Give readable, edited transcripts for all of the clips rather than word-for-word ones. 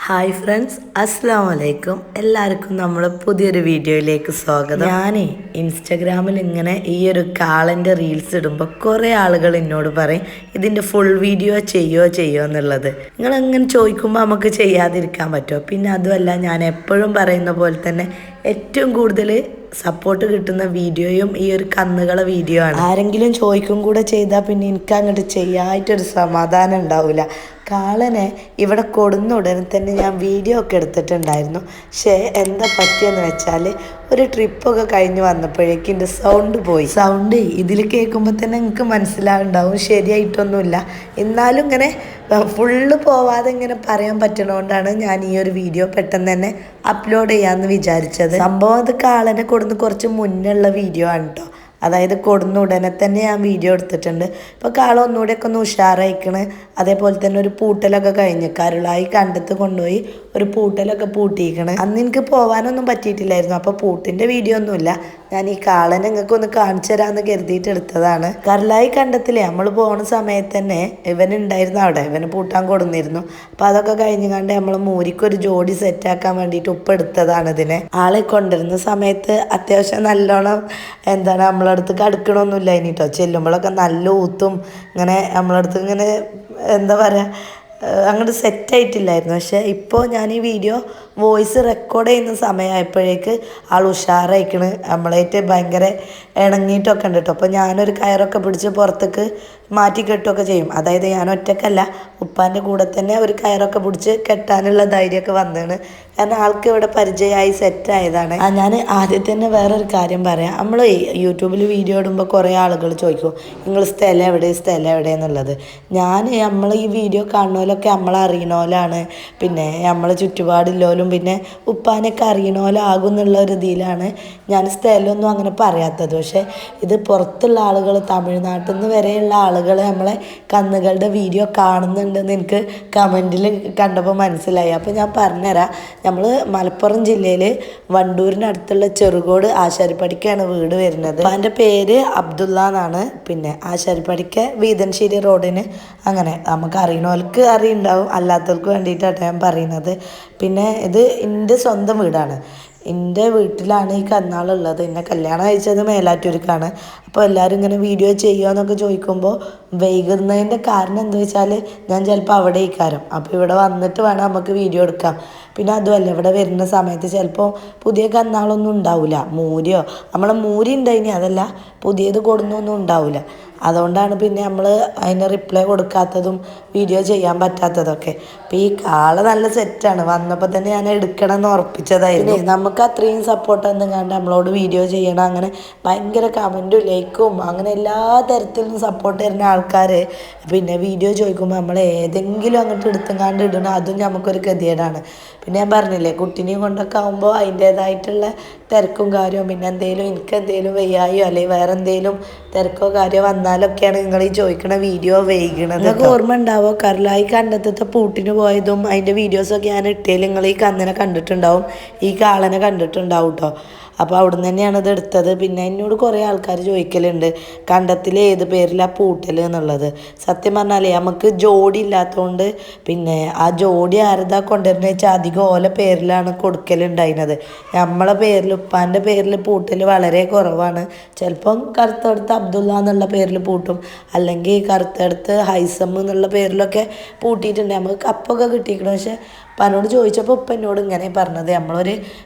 Hi friends, അസ്സാം വലൈക്കും. എല്ലാവർക്കും നമ്മുടെ പുതിയൊരു വീഡിയോയിലേക്ക് സ്വാഗതം. ഞാനേ ഇൻസ്റ്റഗ്രാമിൽ ഇങ്ങനെ ഈ ഒരു കാളൻ്റെ റീൽസ് ഇടുമ്പോൾ കുറേ ആളുകൾ എന്നോട് പറയും ഇതിൻ്റെ ഫുൾ വീഡിയോ ചെയ്യോ എന്നുള്ളത്. നിങ്ങളെങ്ങനെ ചോദിക്കുമ്പോൾ നമുക്ക് ചെയ്യാതിരിക്കാൻ പറ്റുമോ? പിന്നെ അതുമല്ല, ഞാൻ എപ്പോഴും പറയുന്ന പോലെ തന്നെ ഏറ്റവും കൂടുതൽ സപ്പോർട്ട് കിട്ടുന്ന വീഡിയോയും ഈ ഒരു കന്നുകളെ വീഡിയോ ആണ്. ആരെങ്കിലും ചോദിക്കും കൂടെ ചെയ്താൽ പിന്നെ എനിക്ക് അങ്ങോട്ട് ചെയ്യായിട്ടൊരു സമാധാനം ഉണ്ടാവില്ല. കാളനെ ഇവിടെ കൊടുന്ന ഉടനെ തന്നെ ഞാൻ വീഡിയോ ഒക്കെ എടുത്തിട്ടുണ്ടായിരുന്നു. പക്ഷേ എന്താ പറ്റിയെന്ന് വെച്ചാൽ ഒരു ട്രിപ്പൊക്കെ കഴിഞ്ഞ് വന്നപ്പോഴേക്കും എൻ്റെ സൗണ്ട് പോയി. സൗണ്ട് ഇതിൽ കേൾക്കുമ്പോൾ തന്നെ നിങ്ങൾക്ക് മനസ്സിലാവുണ്ടാവും ശരിയായിട്ടൊന്നുമില്ല. എന്നാലും ഇങ്ങനെ ഫുള്ള് പോവാതെ ഇങ്ങനെ പറയാൻ പറ്റണോണ്ടാണ് ഞാൻ ഈ ഒരു വീഡിയോ പെട്ടെന്ന് തന്നെ അപ്ലോഡ് ചെയ്യാമെന്ന് വിചാരിച്ചത്. സംഭവം അത് കാളനെ കൊടുന്ന് കുറച്ച് മുന്നുള്ള വീഡിയോ ആണ് കേട്ടോ. അതായത് കൊടുന്ന ഉടനെ തന്നെ ഞാൻ വീഡിയോ എടുത്തിട്ടുണ്ട്. ഇപ്പോൾ കാള ഒന്നുകൂടെയൊക്കെ ഒന്ന് ഉഷാറായിക്കണ്. അതേപോലെ തന്നെ ഒരു പൂട്ടലൊക്കെ കഴിഞ്ഞ് കരുളായി കണ്ടത്ത് കൊണ്ടുപോയി ഒരു പൂട്ടലൊക്കെ പൂട്ടിയിക്കണ്. അന്ന് എനിക്ക് പോകാനൊന്നും പറ്റിയിട്ടില്ലായിരുന്നു. അപ്പോൾ പൂട്ടിൻ്റെ വീഡിയോ ഒന്നുമില്ല. ഞാൻ ഈ കാളനെ നിങ്ങൾക്ക് ഒന്ന് കാണിച്ചു തരാമെന്ന് കരുതിയിട്ട് എടുത്തതാണ്. കരുളായി കണ്ടത്തില്ലേ നമ്മൾ പോകുന്ന സമയത്ത് തന്നെ ഇവനുണ്ടായിരുന്നു അവിടെ. ഇവന് പൂട്ടാൻ കൊടുന്നിരുന്നു. അപ്പോൾ അതൊക്കെ കഴിഞ്ഞ് കണ്ട് നമ്മൾ മൂരിക്കൊരു ജോഡി സെറ്റാക്കാൻ വേണ്ടിയിട്ട് ഉപ്പ് എടുത്തതാണ് ഇതിനെ. ആളെ കൊണ്ടുവരുന്ന സമയത്ത് അത്യാവശ്യം നല്ലോണം നമ്മളടുത്ത് അടുക്കണമൊന്നുമില്ല ഇനിട്ടോ. ചെല്ലുമ്പോഴൊക്കെ നല്ല ഊത്തും ഇങ്ങനെ നമ്മളടുത്ത് ഇങ്ങനെ എന്താ പറയുക അങ്ങോട്ട് സെറ്റായിട്ടില്ലായിരുന്നു. പക്ഷേ ഇപ്പോൾ ഞാൻ ഈ വീഡിയോ വോയിസ് റെക്കോർഡ് ചെയ്യുന്ന സമയമായപ്പോഴേക്ക് ആൾ ഉഷാറായിക്കണ്. നമ്മളായിട്ട് ഭയങ്കര ഇണങ്ങിയിട്ടൊക്കെ ഉണ്ട് കേട്ടോ. അപ്പോൾ ഞാനൊരു കയറൊക്കെ പിടിച്ച് പുറത്തേക്ക് മാറ്റി കെട്ടുകയൊക്കെ ചെയ്യും. അതായത് ഞാൻ ഒറ്റക്കല്ല, ഉപ്പാൻ്റെ കൂടെ തന്നെ ഒരു കയറൊക്കെ പിടിച്ച് കെട്ടാനുള്ള ധൈര്യമൊക്കെ വന്നതാണ്. കാരണം ആൾക്ക് ഇവിടെ പരിചയമായി സെറ്റായതാണ്. ഞാൻ ആദ്യം തന്നെ വേറൊരു കാര്യം പറയാം. നമ്മൾ യൂട്യൂബിൽ വീഡിയോ ഇടുമ്പോൾ കുറേ ആളുകൾ ചോദിക്കും നിങ്ങൾ സ്ഥലം എവിടെ എന്നുള്ളത്. നമ്മൾ ഈ വീഡിയോ കാണുന്നവരൊക്കെ നമ്മളെ അറിയണോലാണ്, പിന്നെ നമ്മളെ ചുറ്റുപാടില്ലോലും പിന്നെ ഉപ്പാനൊക്കെ അറിയണോലാകും എന്നുള്ള ഒരു ഇതിലാണ് ഞാൻ സ്ഥലമൊന്നും അങ്ങനെ പറയാത്തത്. പക്ഷേ ഇത് പുറത്തുള്ള ആളുകൾ, തമിഴ്നാട്ടിൽ നിന്ന് വരെയുള്ള ആളുകൾ നമ്മളെ കന്നുകളുടെ വീഡിയോ കാണുന്നുണ്ടെന്ന് എനിക്ക് കമൻറ്റിൽ കണ്ടപ്പോൾ മനസ്സിലായി. അപ്പോൾ ഞാൻ പറഞ്ഞുതരാം. നമ്മൾ മലപ്പുറം ജില്ലയിൽ വണ്ടൂരിനടുത്തുള്ള ചെറുകോട് ആശാരിപ്പടിക്കാണ് വീട് വരുന്നത്. എൻ്റെ പേര് അബ്ദുള്ള എന്നാണ്. പിന്നെ ആശാരിപ്പടിക്ക വീതൻശ്ശേരി റോഡിന് അങ്ങനെ നമുക്ക് അറിയണവർക്ക് അറിയുണ്ടാവും, അല്ലാത്തവർക്ക് വേണ്ടിയിട്ടാണ് ഞാൻ പറയുന്നത്. പിന്നെ ഇത് എൻ്റെ സ്വന്തം വീടാണ്. എൻ്റെ വീട്ടിലാണ് ഈ കന്നാളുള്ളത്. എന്നെ കല്യാണം കഴിച്ചത് മേലാറ്റൂർക്കാണ്. അപ്പോൾ എല്ലാവരും ഇങ്ങനെ വീഡിയോ ചെയ്യുക ചോദിക്കുമ്പോൾ വൈകുന്നതിൻ്റെ കാരണം എന്താ വെച്ചാൽ ഞാൻ ചിലപ്പോൾ അവിടെ ഇരിക്കാരം. അപ്പോൾ ഇവിടെ വന്നിട്ട് വേണം നമുക്ക് വീഡിയോ എടുക്കാം. പിന്നെ അതുമല്ല, ഇവിടെ വരുന്ന സമയത്ത് ചിലപ്പോൾ പുതിയ കന്നാളൊന്നും ഉണ്ടാവില്ല. മൂരിയോ നമ്മളെ മൂരി ഉണ്ടായിനി, അതല്ല പുതിയത് കൊടുന്നൊന്നും ഉണ്ടാവില്ല. അതുകൊണ്ടാണ് പിന്നെ നമ്മൾ അതിന് റിപ്ലൈ കൊടുക്കാത്തതും വീഡിയോ ചെയ്യാൻ പറ്റാത്തതൊക്കെ. അപ്പോൾ ഈ കാള നല്ല സെറ്റാണ്. വന്നപ്പോൾ തന്നെ ഞാൻ എടുക്കണം എന്ന് ഉറപ്പിച്ചതായിരുന്നു. നമുക്ക് അത്രയും സപ്പോർട്ടൊന്നും കണ്ട് നമ്മളോട് വീഡിയോ ചെയ്യണം അങ്ങനെ ഭയങ്കര കമൻറ്റും ലൈക്കും അങ്ങനെ എല്ലാ തരത്തിലും സപ്പോർട്ട് തരുന്ന ആൾക്കാർ പിന്നെ വീഡിയോ ചോദിക്കുമ്പോൾ നമ്മൾ ഏതെങ്കിലും അങ്ങോട്ട് എടുത്തും ഇടണം, അതും നമുക്കൊരു ഗതികേടാണ്. പിന്നെ ഞാൻ പറഞ്ഞില്ലേ, കുട്ടീനെയും കൊണ്ടൊക്കെ ആകുമ്പോൾ അതിൻ്റേതായിട്ടുള്ള തിരക്കും കാര്യവും, പിന്നെ എനിക്ക് വയ്യായോ അല്ലെങ്കിൽ വേറെ എന്തെങ്കിലും തിരക്കോ കാര്യമോ വന്നാലൊക്കെയാണ് നിങ്ങൾ ഈ ചോദിക്കണ വീഡിയോ വൈകണത്. നിങ്ങൾക്ക് ഓർമ്മ ഉണ്ടാവോ, കരുളായി കണ്ടത്തെ പൂട്ടിന് പോയതും അതിൻ്റെ വീഡിയോസൊക്കെ ഞാൻ ഇട്ടേൽ നിങ്ങൾ ഈ കന്നിനെ കണ്ടിട്ടുണ്ടാവും, ഈ കാളനെ കണ്ടിട്ടുണ്ടാവും കേട്ടോ. അപ്പോൾ അവിടെ നിന്ന് തന്നെയാണ് ഇത് എടുത്തത്. പിന്നെ എന്നോട് കുറേ ആൾക്കാർ ചോദിക്കലുണ്ട് കണ്ടത്തിൽ ഏത് പേരിലാണ് പൂട്ടൽ എന്നുള്ളത്. സത്യം പറഞ്ഞാലേ നമുക്ക് ജോഡി ഇല്ലാത്തതുകൊണ്ട് പിന്നെ ആ ജോഡി ആരതാ കൊണ്ടുവരുന്നത് വെച്ചാൽ അധികം ഓല പേരിലാണ് കൊടുക്കലുണ്ടായിരുന്നത്. നമ്മളെ പേരിൽ ഉപ്പാൻ്റെ പേരിൽ പൂട്ടൽ വളരെ കുറവാണ്. ചിലപ്പം കറുത്തടുത്ത് അബ്ദുള്ള എന്നുള്ള പേരിൽ പൂട്ടും, അല്ലെങ്കിൽ കറുത്തടുത്ത് ഹൈസം എന്നുള്ള പേരിലൊക്കെ പൂട്ടിയിട്ടുണ്ട്. നമുക്ക് കപ്പൊക്കെ കിട്ടിയിരിക്കണം. പക്ഷേ ഉപ്പാനോട് ചോദിച്ചപ്പോൾ ഉപ്പ എന്നോട് ഇങ്ങനെ പറഞ്ഞത് നമ്മളൊരു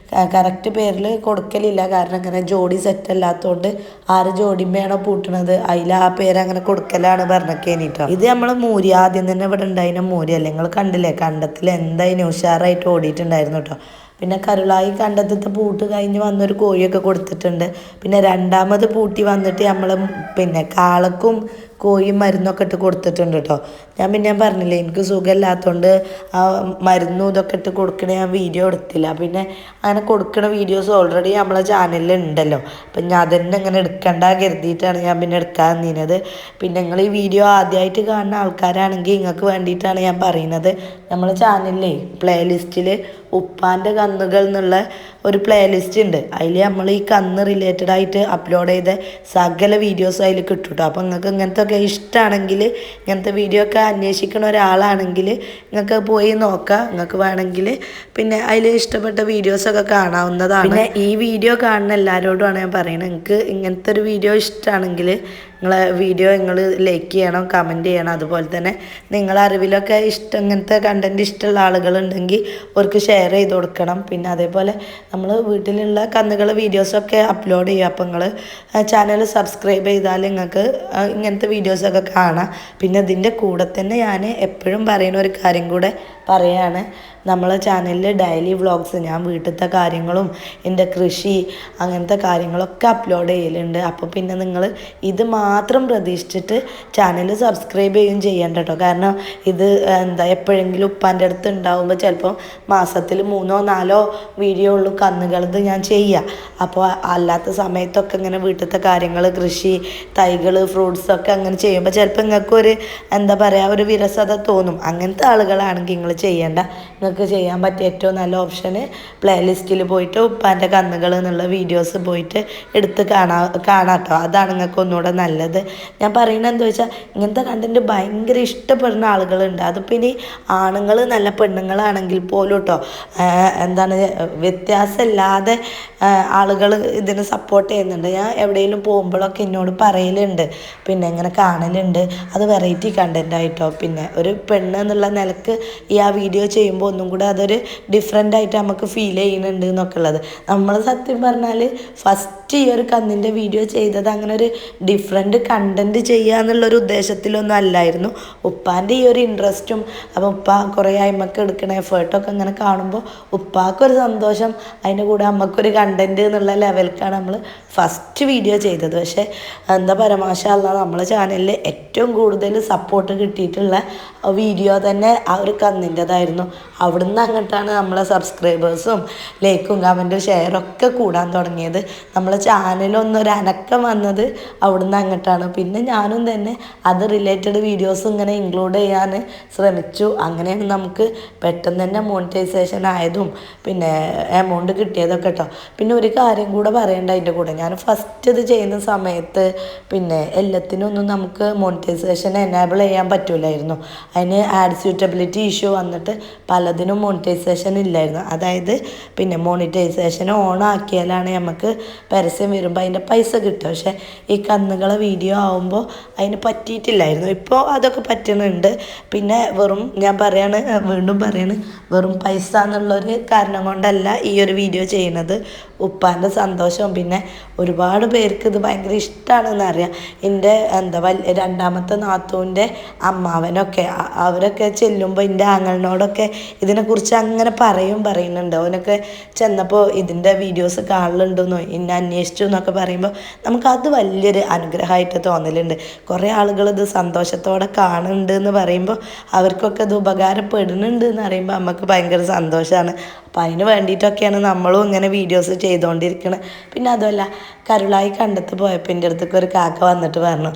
കറക്റ്റ് പേരിൽ കൊടുക്കലില്ല. കാരണം ഇങ്ങനെ ജോഡി സെറ്റ് അല്ലാത്തതുകൊണ്ട് ആര് ജോഡിമ്മയാണോ പൂട്ടണത് അതിൽ ആ പേരങ്ങനെ കൊടുക്കലാണ് പറഞ്ഞൊക്കെ കേട്ടോ. ഇത് നമ്മൾ മൂരി ആദ്യം തന്നെ ഇവിടെ ഉണ്ടായിരുന്ന മൂരിയല്ല, നിങ്ങൾ കണ്ടില്ലേ കണ്ടത്തിൽ എന്തായാലും ഉഷാറായിട്ട് ഓടിയിട്ടുണ്ടായിരുന്നു കേട്ടോ. പിന്നെ കരുളായി കണ്ടത്തെ പൂട്ട് കഴിഞ്ഞ് വന്നൊരു കോഴിയൊക്കെ കൊടുത്തിട്ടുണ്ട്. പിന്നെ രണ്ടാമത് പൂട്ടി വന്നിട്ട് നമ്മൾ പിന്നെ കാളക്കും കോഴിയും മരുന്നൊക്കെ ഇട്ട് കൊടുത്തിട്ടുണ്ട് കേട്ടോ. ഞാൻ പറഞ്ഞില്ലേ എനിക്ക് സുഖമില്ലാത്തതുകൊണ്ട് ആ മരുന്നും ഇതൊക്കെ ഇട്ട് കൊടുക്കണ ഞാൻ വീഡിയോ എടുത്തില്ല. പിന്നെ അങ്ങനെ കൊടുക്കണ വീഡിയോസ് ഓൾറെഡി നമ്മളെ ചാനലിൽ ഉണ്ടല്ലോ. അപ്പം ഞാൻ അതന്നെ ഇങ്ങനെ എടുക്കണ്ട കരുതിയിട്ടാണ് ഞാൻ പിന്നെ എടുക്കാൻ നിന്നത്. പിന്നെ നിങ്ങൾ ഈ വീഡിയോ ആദ്യമായിട്ട് കാണുന്ന ആൾക്കാരാണെങ്കിൽ നിങ്ങൾക്ക് വേണ്ടിയിട്ടാണ് ഞാൻ പറയുന്നത്. നമ്മളെ ചാനലിലെ പ്ലേലിസ്റ്റിൽ ഉപ്പാൻ്റെ കന്നുകൾ എന്നുള്ള ഒരു പ്ലേലിസ്റ്റ് ഉണ്ട്. അതിൽ നമ്മൾ ഈ കന്ന് റിലേറ്റഡ് ആയിട്ട് അപ്ലോഡ് ചെയ്ത സകല വീഡിയോസും അതിൽ കിട്ടും കേട്ടോ. അപ്പോൾ നിങ്ങൾക്ക് ഇങ്ങനത്തെ ഒക്കെ ഇഷ്ടമാണെങ്കിൽ, ഇങ്ങനത്തെ വീഡിയോ ഒക്കെ അന്വേഷിക്കുന്ന ഒരാളാണെങ്കിൽ നിങ്ങൾക്ക് പോയി നോക്കാം. നിങ്ങൾക്ക് വേണമെങ്കിൽ പിന്നെ അതിൽ ഇഷ്ടപ്പെട്ട വീഡിയോസൊക്കെ കാണാവുന്നതാണ്. പിന്നെ ഈ വീഡിയോ കാണുന്ന എല്ലാവരോടുമാണ് ഞാൻ പറയുന്നത്, നിങ്ങൾക്ക് ഇങ്ങനത്തെ ഒരു വീഡിയോ ഇഷ്ടമാണെങ്കിൽ നിങ്ങൾ ലൈക്ക് ചെയ്യണം, കമൻറ്റ് ചെയ്യണം. അതുപോലെ തന്നെ നിങ്ങളെ അറിവിലൊക്കെ ഇങ്ങനത്തെ കണ്ടൻറ്റ് ഇഷ്ടമുള്ള ആളുകളുണ്ടെങ്കിൽ അവർക്ക് ഷെയർ ചെയ്ത് കൊടുക്കണം. പിന്നെ അതേപോലെ നമ്മൾ വീട്ടിലുള്ള കന്നുകൾ വീഡിയോസൊക്കെ അപ്ലോഡ് ചെയ്യും. അപ്പോൾ നിങ്ങൾ ചാനൽ സബ്സ്ക്രൈബ് ചെയ്താൽ നിങ്ങൾക്ക് ഇങ്ങനത്തെ വീഡിയോസൊക്കെ കാണാം. പിന്നെ ഇതിൻ്റെ കൂടെ തന്നെ ഞാൻ എപ്പോഴും പറയുന്ന ഒരു കാര്യം കൂടെ പറയാണ്, നമ്മളെ ചാനലിൽ ഡെയിലി വ്ളോഗ്സ്, ഞാൻ വീട്ടിലത്തെ കാര്യങ്ങളും എൻ്റെ കൃഷി അങ്ങനത്തെ കാര്യങ്ങളൊക്കെ അപ്ലോഡ് ചെയ്യലുണ്ട്. അപ്പോൾ പിന്നെ നിങ്ങൾ ഇത് മാത്രം പ്രതീക്ഷിച്ചിട്ട് ചാനൽ സബ്സ്ക്രൈബ് ചെയ്യേണ്ട കേട്ടോ. കാരണം ഇത് എപ്പോഴെങ്കിലും ഉപ്പാൻ്റെ അടുത്ത് ഉണ്ടാവുമ്പോൾ ചിലപ്പോൾ മാസത്തിൽ 3 or 4 വീഡിയോ ഉള്ളൂ കന്നുകളത് ഞാൻ ചെയ്യുക. അപ്പോൾ അല്ലാത്ത സമയത്തൊക്കെ ഇങ്ങനെ വീട്ടിലത്തെ കാര്യങ്ങൾ, കൃഷി, തൈകൾ, ഫ്രൂട്ട്സൊക്കെ അങ്ങനെ ചെയ്യുമ്പോൾ ചിലപ്പോൾ നിങ്ങൾക്കൊരു ഒരു വിരസത തോന്നും. അങ്ങനത്തെ ആളുകളാണെങ്കിൽ നിങ്ങൾ ചെയ്യേണ്ട. നിങ്ങൾക്ക് ചെയ്യാൻ പറ്റിയ ഏറ്റവും നല്ല ഓപ്ഷന് പ്ലേലിസ്റ്റിൽ പോയിട്ട് ഉപ്പാൻ്റെ കന്നുകൾ എന്നുള്ള വീഡിയോസ് പോയിട്ട് എടുത്ത് കാണാട്ടോ. അതാണ് നിങ്ങൾക്ക് ഒന്നുകൂടെ നല്ലത്. ഞാൻ പറയുന്നത് എന്താ വെച്ചാൽ, ഇങ്ങനത്തെ കണ്ടൻറ്റ് ഭയങ്കര ഇഷ്ടപ്പെടുന്ന ആളുകളുണ്ട്. അതിപ്പോൾ ഇനി ആണുങ്ങൾ നല്ല പെണ്ണുങ്ങളാണെങ്കിൽ പോലും കേട്ടോ, വ്യത്യാസമില്ലാതെ ആളുകൾ ഇതിന് സപ്പോർട്ട് ചെയ്യുന്നുണ്ട്. ഞാൻ എവിടെയെങ്കിലും പോകുമ്പോഴൊക്കെ എന്നോട് പറയലുണ്ട്, പിന്നെ ഇങ്ങനെ കാണലുണ്ട്. അത് വെറൈറ്റി കണ്ടൻ്റ് ആയിട്ടോ. പിന്നെ ഒരു പെണ്ണ് എന്നുള്ള നിലക്ക് ആ വീഡിയോ ചെയ്യുമ്പോൾ ഒന്നും കൂടെ അതൊരു ഡിഫറെൻ്റ് ആയിട്ട് നമുക്ക് ഫീൽ ചെയ്യുന്നുണ്ട് എന്നൊക്കെ ഉള്ളത്. നമ്മൾ സത്യം പറഞ്ഞാൽ ഫസ്റ്റ് ഈ ഒരു കന്നിൻ്റെ വീഡിയോ ചെയ്തത് അങ്ങനെ ഒരു ഡിഫറെൻറ്റ് കണ്ടൻറ്റ് ചെയ്യുക എന്നുള്ളൊരു ഉദ്ദേശത്തിലൊന്നും അല്ലായിരുന്നു. ഉപ്പാൻ്റെ ഈ ഒരു ഇൻട്രസ്റ്റും, അപ്പോൾ ഉപ്പ കുറേ അമ്മക്ക് എടുക്കണ എഫേർട്ടൊക്കെ ഇങ്ങനെ കാണുമ്പോൾ ഉപ്പാക്കൊരു സന്തോഷം, അതിൻ്റെ കൂടെ അമ്മക്കൊരു കണ്ടൻറ്റ് എന്നുള്ള ലെവലിലേക്കാണ് നമ്മൾ ഫസ്റ്റ് വീഡിയോ ചെയ്തത്. പക്ഷേ മാഷാ അല്ലാഹ് നമ്മളെ ചാനലിൽ ഏറ്റവും കൂടുതൽ സപ്പോർട്ട് കിട്ടിയിട്ടുള്ള വീഡിയോ തന്നെ ആ ഒരു കന്നിൻ്റെതായിരുന്നു. അവിടുന്ന് അങ്ങോട്ടാണ് നമ്മളെ സബ്സ്ക്രൈബേഴ്സും ലൈക്കും കമൻറ്റും ഷെയറൊക്കെ കൂടാൻ തുടങ്ങിയത്. നമ്മളെ ചാനലൊന്നൊരു അനക്കം വന്നത് അവിടുന്ന് അങ്ങോട്ടാണ്. പിന്നെ ഞാനും തന്നെ അത് റിലേറ്റഡ് വീഡിയോസ് ഇങ്ങനെ ഇൻക്ലൂഡ് ചെയ്യാൻ ശ്രമിച്ചു. അങ്ങനെയാണ് നമുക്ക് പെട്ടെന്ന് തന്നെ മോണിറ്റൈസേഷൻ ആയതും പിന്നെ എമൗണ്ട് കിട്ടിയതൊക്കെ കേട്ടോ. പിന്നെ ഒരു കാര്യം കൂടെ പറയേണ്ട അതിൻ്റെ കൂടെ, ഞാൻ ഫസ്റ്റ് ഇത് ചെയ്യുന്ന സമയത്ത് പിന്നെ എല്ലാത്തിനൊന്നും നമുക്ക് മോണിറ്റൈസേഷൻ എനേബിൾ ചെയ്യാൻ പറ്റില്ലായിരുന്നു. അതിന് ആഡ് സ്യൂട്ടബിലിറ്റി ഇഷ്യൂ വന്നിട്ട് പലതിനും മോണിറ്റൈസേഷൻ ഇല്ലായിരുന്നു. അതായത് പിന്നെ മോണിറ്റൈസേഷൻ ഓൺ ആക്കിയാലാണ് നമുക്ക് പരസ്യം വരുമ്പോൾ അതിൻ്റെ പൈസ കിട്ടുക. പക്ഷേ ഈ കന്നുകളെ വീഡിയോ ആവുമ്പോൾ അതിന് പറ്റിയിട്ടില്ലായിരുന്നു. ഇപ്പോൾ അതൊക്കെ പറ്റുന്നുണ്ട്. പിന്നെ ഞാൻ വീണ്ടും പറയാണ്, വെറും പൈസ എന്നുള്ളൊരു കാരണം കൊണ്ടല്ല ഈ ഒരു വീഡിയോ ചെയ്യുന്നത്. ഉപ്പാൻ്റെ സന്തോഷവും പിന്നെ ഒരുപാട് പേർക്ക് ഇത് ഭയങ്കര ഇഷ്ടമാണെന്ന് അറിയാം. എൻ്റെ രണ്ടാമത്തെ നാത്തൂൻ്റെ അമ്മാവനൊക്കെ അവരൊക്കെ ചെല്ലുമ്പോൾ എൻ്റെ ആങ്ങളിനോടൊക്കെ ഇതിനെക്കുറിച്ച് അങ്ങനെ പറയുന്നുണ്ട്. അവനൊക്കെ ചെന്നപ്പോൾ ഇതിൻ്റെ വീഡിയോസ് കാണലുണ്ടെന്നോ എന്നെ അന്വേഷിച്ചു എന്നൊക്കെ പറയുമ്പോൾ നമുക്കത് വലിയൊരു അനുഗ്രഹമായിട്ട് തോന്നലുണ്ട്. കുറേ ആളുകൾ ഇത് സന്തോഷത്തോടെ കാണുന്നുണ്ട് എന്ന് പറയുമ്പോൾ അവർക്കൊക്കെ ഇത് ഉപകാരപ്പെടുന്നുണ്ട് എന്ന് പറയുമ്പോൾ നമുക്ക് ഭയങ്കര സന്തോഷമാണ്. അപ്പം അതിന് വേണ്ടിയിട്ടൊക്കെയാണ് നമ്മളും ഇങ്ങനെ വീഡിയോസ് ചെയ്തുകൊണ്ടിരിക്കുന്നത്. പിന്നെ അതുമല്ല, കരുളായി കണ്ടത്ത് പോയപ്പോൾ എൻ്റെ അടുത്തൊക്കെ ഒരു കാക്ക വന്നിട്ട് പറഞ്ഞു,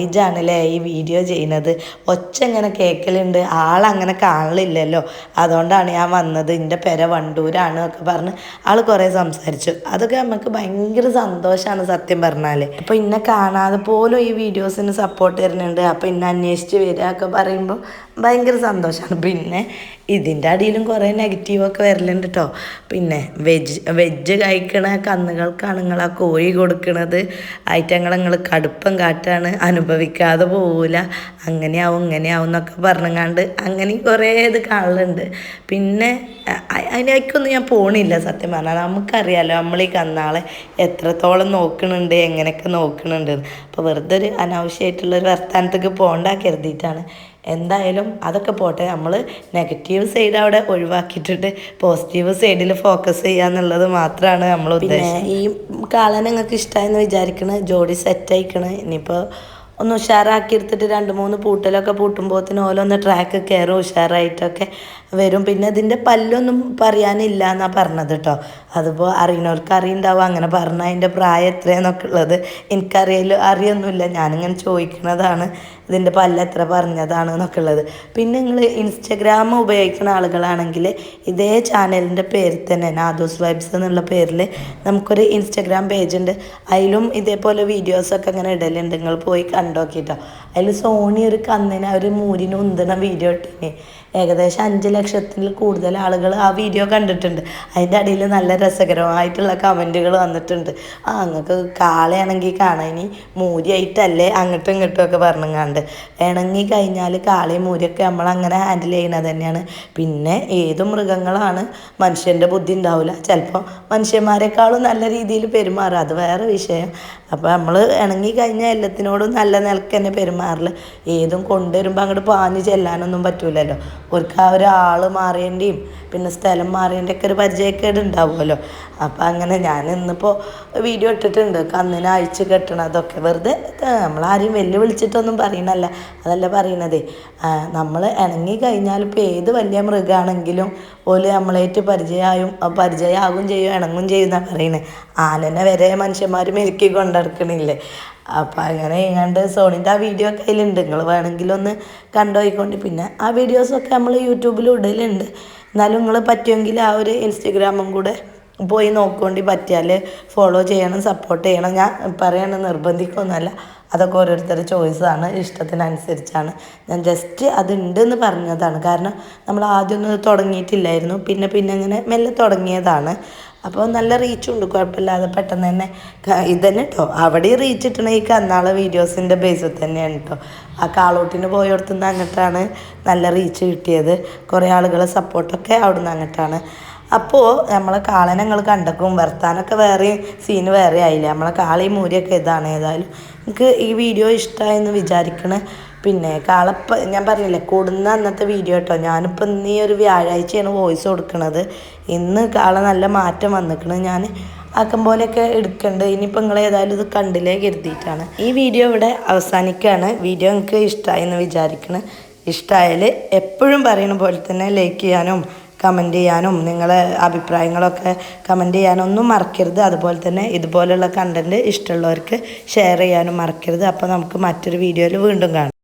ഇജാണല്ലേ ഈ വീഡിയോ ചെയ്യുന്നത്, ഒച്ച ഇങ്ങനെ കേൾക്കലുണ്ട്, ആളങ്ങനെ കാണലില്ലല്ലോ, അതുകൊണ്ടാണ് ഞാൻ വന്നത്, എൻ്റെ പെര വണ്ടൂരാണ് ഒക്കെ പറഞ്ഞ് ആൾ കുറേ സംസാരിച്ചു. അതൊക്കെ നമുക്ക് ഭയങ്കര സന്തോഷമാണ് സത്യം പറഞ്ഞാൽ. അപ്പോൾ ഇന്നെ കാണാതെ പോലും ഈ വീഡിയോസിന് സപ്പോർട്ട് തരുന്നുണ്ട്, അപ്പോൾ ഇന്നെ അന്വേഷിച്ച് വരിക ഒക്കെ പറയുമ്പോൾ ഭയങ്കര സന്തോഷമാണ്. പിന്നെ ഇതിൻ്റെ അടിയിലും കുറേ നെഗറ്റീവൊക്കെ വരലുണ്ട് കേട്ടോ. പിന്നെ വെജ് കഴിക്കണ കന്നുകൾക്കാണ് നിങ്ങൾ ആ കോഴി കൊടുക്കണത്, നിങ്ങൾ കടുപ്പം കാട്ടാണ്, അനുഭവിക്കാതെ പോവില്ല, അങ്ങനെയാവും ഇങ്ങനെയാവും എന്നൊക്കെ പറഞ്ഞങ്ങാണ്ട് അങ്ങനെ കുറേ ഇത് കാണലുണ്ട്. പിന്നെ അതിനേക്കൊന്നും ഞാൻ പോണില്ല സത്യം പറഞ്ഞാൽ. നമുക്കറിയാമല്ലോ നമ്മൾ ഈ കന്നാളെ എത്രത്തോളം നോക്കുന്നുണ്ട്, എങ്ങനെയൊക്കെ നോക്കുന്നുണ്ട്. അപ്പോൾ വെറുതെ ഒരു അനാവശ്യമായിട്ടുള്ളൊരു വർത്തമാനത്തേക്ക് പോകണ്ട കരുതിയിട്ടാണ്. എന്തായാലും അതൊക്കെ പോട്ടെ, നമ്മൾ നെഗറ്റീവ് സൈഡ് അവിടെ ഒഴിവാക്കിയിട്ടിട്ട് പോസിറ്റീവ് സൈഡിൽ ഫോക്കസ് ചെയ്യുക എന്നുള്ളത് മാത്രമാണ് നമ്മൾ ഉദ്ദേശിച്ചത്. ഈ കാളനെ നിങ്ങൾക്ക് ഇഷ്ടമായെന്ന് വിചാരിക്കണേ, ജോഡി സെറ്റായിക്കണേ. ഇനിയിപ്പോൾ ഒന്ന് ഉഷാറാക്കി എടുത്തിട്ട് 2-3 പൂട്ടലൊക്കെ പൂട്ടുമ്പോഴത്തേനും ഓരോന്ന് ട്രാക്ക് കയറും ഉഷാറായിട്ടൊക്കെ. വരും. പിന്നെ ഇതിൻ്റെ പല്ലൊന്നും പറയാനില്ല എന്നാണ് പറഞ്ഞത് കേട്ടോ. അതിപ്പോൾ അറിയുന്നവർക്ക് അറിയുണ്ടാവും, അങ്ങനെ പറഞ്ഞാൽ അതിൻ്റെ പ്രായം എത്രയെന്നൊക്കെ ഉള്ളത് അറിയൊന്നുമില്ല, ഞാനിങ്ങനെ ചോദിക്കുന്നതാണ് ഇതിൻ്റെ പല്ല് എത്ര പറഞ്ഞതാണ് എന്നൊക്കെ ഉള്ളത്. പിന്നെ നിങ്ങൾ ഇൻസ്റ്റഗ്രാം ഉപയോഗിക്കുന്ന ആളുകളാണെങ്കിൽ ഇതേ ചാനലിൻ്റെ പേരിൽ തന്നെ നാദൂസ് വൈബ്സ് എന്നുള്ള പേരിൽ നമുക്കൊരു ഇൻസ്റ്റഗ്രാം പേജ് ഉണ്ട്. അതിലും ഇതേപോലെ വീഡിയോസൊക്കെ ഇങ്ങനെ ഇടലുണ്ട്, നിങ്ങൾ പോയി കണ്ടോക്കിട്ടോ. അതിൽ സോണി ഒരു കന്നിന് ഒരു മൂരിന് ഉന്തുന്ന വീഡിയോ ഇട്ടിന്. ഏകദേശം 5 ലക്ഷത്തിൽ കൂടുതൽ ആളുകൾ ആ വീഡിയോ കണ്ടിട്ടുണ്ട്. അതിൻ്റെ അടിയിൽ നല്ല രസകരമായിട്ടുള്ള കമൻറ്റുകൾ വന്നിട്ടുണ്ട്. അങ്ങക്ക് കാളയാണെങ്കിൽ കാണാൻ, ഇനി മൂരിയായിട്ടല്ലേ അങ്ങോട്ടും ഇങ്ങോട്ടും ഒക്കെ പറഞ്ഞങ്ങാണ്ട്. ഇണങ്ങി കഴിഞ്ഞാൽ കാളയും മൂരിയൊക്കെ നമ്മളങ്ങനെ ഹാൻഡിൽ ചെയ്യുന്നത് തന്നെയാണ്. പിന്നെ ഏത് മൃഗങ്ങളാണ്, മനുഷ്യൻ്റെ ബുദ്ധി ഉണ്ടാവില്ല, ചിലപ്പോൾ മനുഷ്യന്മാരെക്കാളും നല്ല രീതിയിൽ പെരുമാറുക, അത് വേറെ വിഷയം. അപ്പോൾ നമ്മൾ ഇണങ്ങി കഴിഞ്ഞാൽ എല്ലാത്തിനോടും നല്ല നിലക്ക് തന്നെ പെരുമാറില്ല. ഏതും കൊണ്ടുവരുമ്പോൾ അങ്ങോട്ട് പാഞ്ഞ് ചെല്ലാനൊന്നും പറ്റൂലല്ലോ. അവർക്ക് ആ ഒരാൾ മാറേണ്ടിയും പിന്നെ സ്ഥലം മാറേൻ്റെ ഒക്കെ ഒരു പരിചയക്കേട് ഉണ്ടാവുമല്ലോ. അപ്പം അങ്ങനെ ഞാൻ ഇന്നിപ്പോൾ വീഡിയോ ഇട്ടിട്ടുണ്ട്, കന്നിനെ അഴിച്ച് കെട്ടണതൊക്കെ. വെറുതെ നമ്മളാരെയും വെല്ലുവിളിച്ചിട്ടൊന്നും പറയണല്ല, അതല്ല പറയണതേ. നമ്മൾ ഇണങ്ങി കഴിഞ്ഞാൽ ഇപ്പോൾ ഏത് വലിയ മൃഗമാണെങ്കിലും ഓല് നമ്മളായിട്ട് പരിചയമാകും ചെയ്യും, ഇണങ്ങും ചെയ്യുമെന്നാണ് പറയുന്നത്. ആനനെ വരെ മനുഷ്യന്മാർ മെരുക്കി കൊണ്ടെടുക്കണില്ലേ. അപ്പം അങ്ങനെ ഇങ്ങാണ്ട് സോണിൻ്റെ ആ വീഡിയോ ഒക്കെ അതിലുണ്ട്, നിങ്ങൾ വേണമെങ്കിലൊന്ന് കണ്ടുപോയിക്കൊണ്ട്. പിന്നെ ആ വീഡിയോസൊക്കെ നമ്മൾ യൂട്യൂബിൽ ഇടലുണ്ട്. എന്നാലും നിങ്ങൾ പറ്റുമെങ്കിൽ ആ ഒരു ഇൻസ്റ്റഗ്രാമും കൂടെ പോയി നോക്കിക്കൊണ്ട്, പറ്റിയാൽ ഫോളോ ചെയ്യണം, സപ്പോർട്ട് ചെയ്യണം. ഞാൻ പറയണം, നിർബന്ധിക്കൊന്നുമല്ല, അതൊക്കെ ഓരോരുത്തരുടെ ചോയ്സാണ്, ഇഷ്ടത്തിനനുസരിച്ചാണ്. ഞാൻ ജസ്റ്റ് അതുണ്ടെന്ന് പറഞ്ഞതാണ്. കാരണം നമ്മൾ ആദ്യമൊന്നും തുടങ്ങിയിട്ടില്ലായിരുന്നു, പിന്നെ അങ്ങനെ മെല്ലെ തുടങ്ങിയതാണ്. അപ്പോൾ നല്ല റീച്ചുണ്ട്, കുഴപ്പമില്ലാതെ പെട്ടെന്ന് തന്നെ ഇതന്നെ കേട്ടോ. അവിടെ റീച്ച് കിട്ടണ ഈ കന്നാളെ വീഡിയോസിൻ്റെ ബേസിൽ തന്നെയാണ് കേട്ടോ. ആ കാളോട്ടിന് പോയോടത്തുനിന്ന് അങ്ങോട്ടാണ് നല്ല റീച്ച് കിട്ടിയത്. കുറേ ആളുകളെ സപ്പോർട്ടൊക്കെ അവിടെ നിന്ന് അങ്ങോട്ടാണ്. അപ്പോൾ നമ്മളെ കാളനെ ഞങ്ങൾ കണ്ടക്കും, വർത്താനൊക്കെ വേറെ സീന് വേറെ ആയില്ല. നമ്മളെ കാളയും മൂരിയൊക്കെ ഇതാണ്. ഏതായാലും എനിക്ക് ഈ വീഡിയോ ഇഷ്ടമായെന്ന് വിചാരിക്കണേ. പിന്നെ ഞാൻ പറഞ്ഞില്ലേ കൂടുന്ന അന്നത്തെ വീഡിയോ കേട്ടോ. ഞാനിപ്പോൾ ഇന്ന് ഈ ഒരു വ്യാഴാഴ്ചയാണ് വോയിസ് കൊടുക്കുന്നത്. ഇന്ന് കാള നല്ല മാറ്റം വന്നിക്കണ്. ഞാൻ ആക്കം പോലെയൊക്കെ എടുക്കുന്നുണ്ട്. ഇനിയിപ്പോൾ നിങ്ങൾ ഏതായാലും ഇത് കണ്ടില്ലേ കരുതിയിട്ടാണ് ഈ വീഡിയോ ഇവിടെ അവസാനിക്കുകയാണ്. വീഡിയോ നിങ്ങൾക്ക് ഇഷ്ടമായെന്ന് വിചാരിക്കണം. ഇഷ്ടമായാൽ എപ്പോഴും പറയുന്ന പോലെ തന്നെ ലൈക്ക് ചെയ്യാനും കമൻറ്റ് ചെയ്യാനും നിങ്ങളെ അഭിപ്രായങ്ങളൊക്കെ കമൻറ്റ് ചെയ്യാനൊന്നും മറക്കരുത്. അതുപോലെ തന്നെ ഇതുപോലുള്ള കണ്ടൻറ്റ് ഇഷ്ടമുള്ളവർക്ക് ഷെയർ ചെയ്യാനും മറക്കരുത്. അപ്പോൾ നമുക്ക് മറ്റൊരു വീഡിയോയിൽ വീണ്ടും കാണാം.